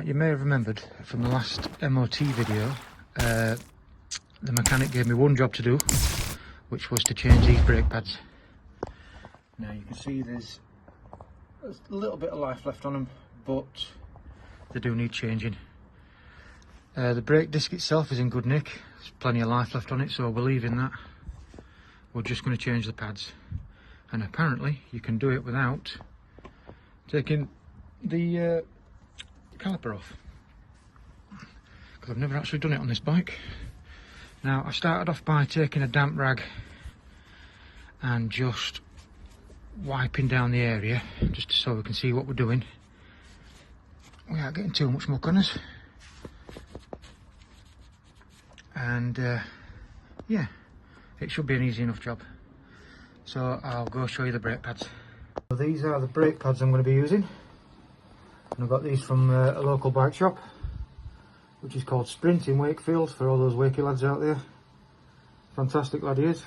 Right, you may have remembered from the last MOT video, the mechanic gave me one job to do, which was to change these brake pads. Now you can see there's a little bit of life left on them, but they do need changing. The brake disc itself is in good nick, there's plenty of life left on it, so we're leaving that. We're just going to change the pads, and apparently you can do it without taking the caliper off, because I've never actually done it on this bike. Now I started off by taking a damp rag and just wiping down the area just so we can see what we're doing. We aren't getting too much muck on us, and yeah, it should be an easy enough job. So I'll go show you the brake pads. So these are the brake pads I'm going to be using, and I've got these from a local bike shop, which is called Sprint in Wakefield, for all those Wakey lads out there. Fantastic lad he is.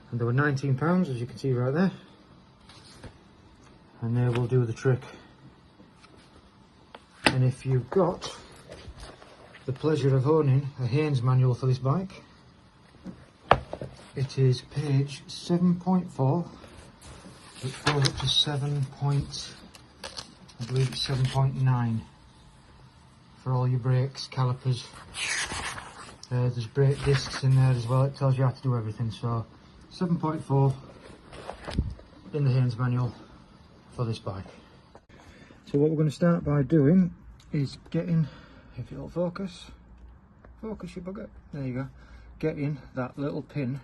And they were £19, as you can see right there, and they will do the trick. And if you've got the pleasure of owning a Haynes manual for this bike, it is page 7.4. It goes up to I believe it's 7.9 for all your brakes, calipers. There's brake discs in there as well. It tells you how to do everything. So 7.4 in the Haynes manual for this bike. So what we're going to start by doing is getting, if it'll focus you bugger, there you go, getting that little pin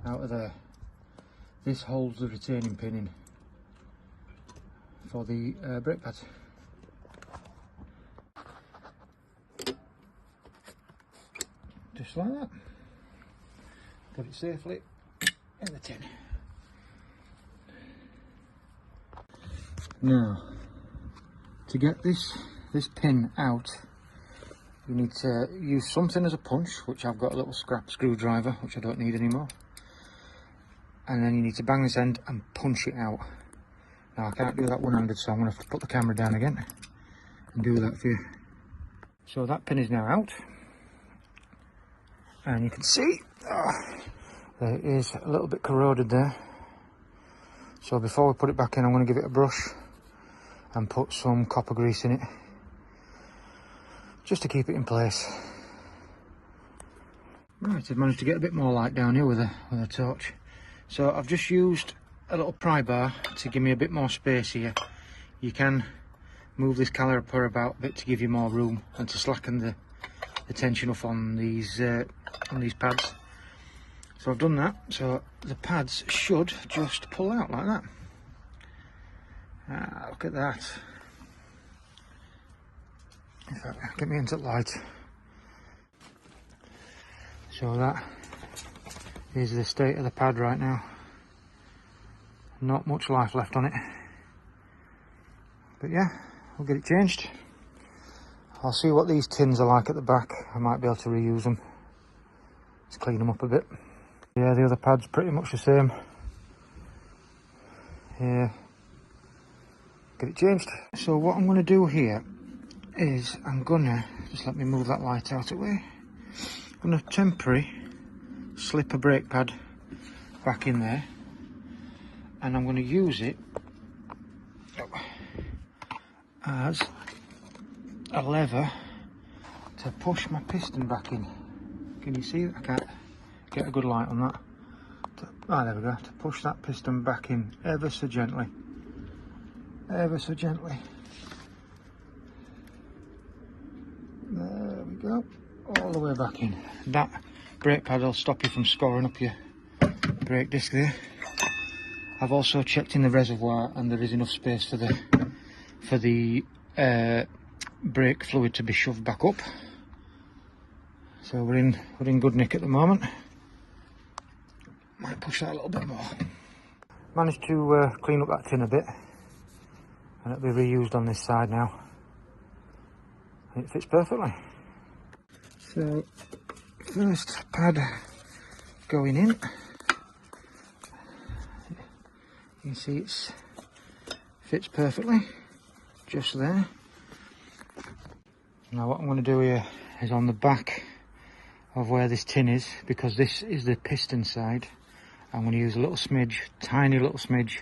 out of there. This holds the retaining pin in for the brake pads. Just like that. Put it safely in the tin. Now, to get this pin out, you need to use something as a punch, which I've got a little scrap screwdriver, which I don't need anymore. And then you need to bang this end and punch it out. Now I can't do that one-handed, so I'm going to have to put the camera down again and do that for you. So that pin is now out, and you can see there is a little bit corroded there. So before we put it back in, I'm going to give it a brush and put some copper grease in it, just to keep it in place. Right, I've managed to get a bit more light down here with a torch. So I've just used a little pry bar to give me a bit more space here. You can move this caliper about a bit to give you more room and to slacken the tension off on these pads. So I've done that, so the pads should just pull out like that. Look at that. In fact, get me into light. So that is the state of the pad right now. Not much life left on it, but yeah, we'll get it changed. I'll see what these tins are like at the back. I might be able to reuse them. Let's clean them up a bit. Yeah, the other pad's pretty much the same. Yeah, get it changed. So what I'm going to do here is I'm gonna just let me move that light out of the way. I'm going to temporarily slip a brake pad back in there, and I'm going to use it as a lever to push my piston back in. Can you see that? I can't get a good light on that. There we go. To push that piston back in ever so gently. Ever so gently. There we go. All the way back in. That brake pad will stop you from scoring up your brake disc there. I've also checked in the reservoir, and there is enough space for the brake fluid to be shoved back up. So we're in good nick at the moment. Might push that a little bit more. Managed to clean up that tin a bit, and it'll be reused on this side now. And it fits perfectly. So first pad going in. You can see it fits perfectly, just there. Now what I'm going to do here is on the back of where this tin is, because this is the piston side, I'm going to use a little smidge, tiny little smidge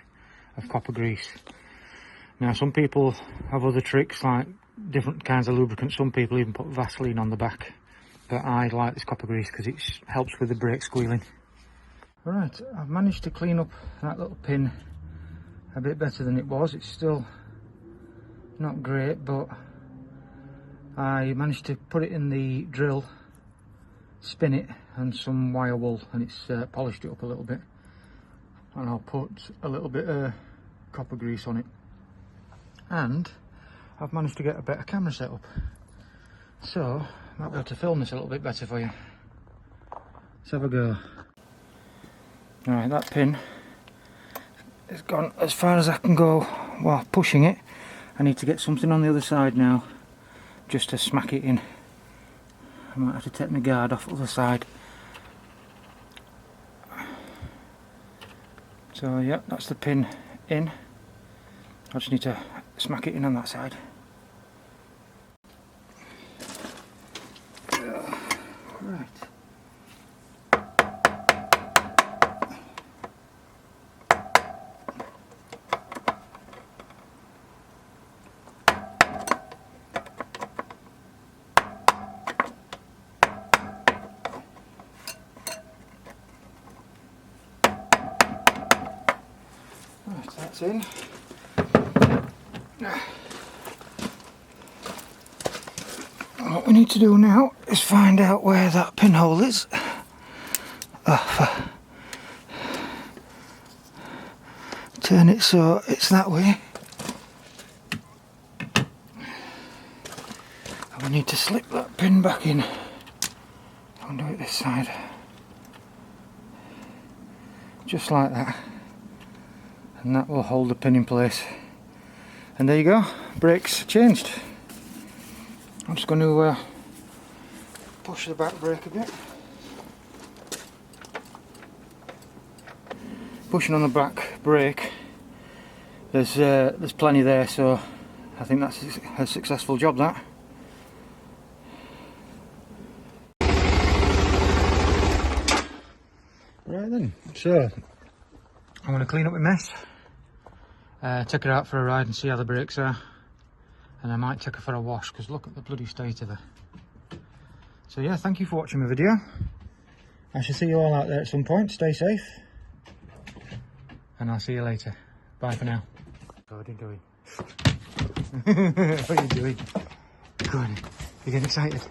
of copper grease. Now some people have other tricks like different kinds of lubricant. Some people even put Vaseline on the back, but I like this copper grease because it helps with the brake squealing. Right, I've managed to clean up that little pin a bit better than it was. It's still not great, but I managed to put it in the drill, spin it, and some wire wool, and it's polished it up a little bit. And I'll put a little bit of copper grease on it. And I've managed to get a better camera set up, so I might be able to film this a little bit better for you. Let's have a go. Alright, that pin has gone as far as I can go while pushing it. I need to get something on the other side now, just to smack it in. I might have to take my guard off the other side. So yeah, that's the pin in. I just need to smack it in on that side. Right. Right, that's in. What we need to do now is find out where that pinhole is. Turn it so it's that way. And we need to slip that pin back in. I'll do it this side. Just like that. And that will hold the pin in place. And there you go, brakes changed. I'm just going to push the back brake a bit. Pushing on the back brake, there's plenty there, so I think that's a successful job, that. Right then, so I'm going to clean up my mess, take her out for a ride and see how the brakes are. And I might take her for a wash, because look at the bloody state of her. So yeah, thank you for watching my video. I shall see you all out there at some point. Stay safe. And I'll see you later. Bye for now. What are you doing? What are you doing? Go on. You getting excited?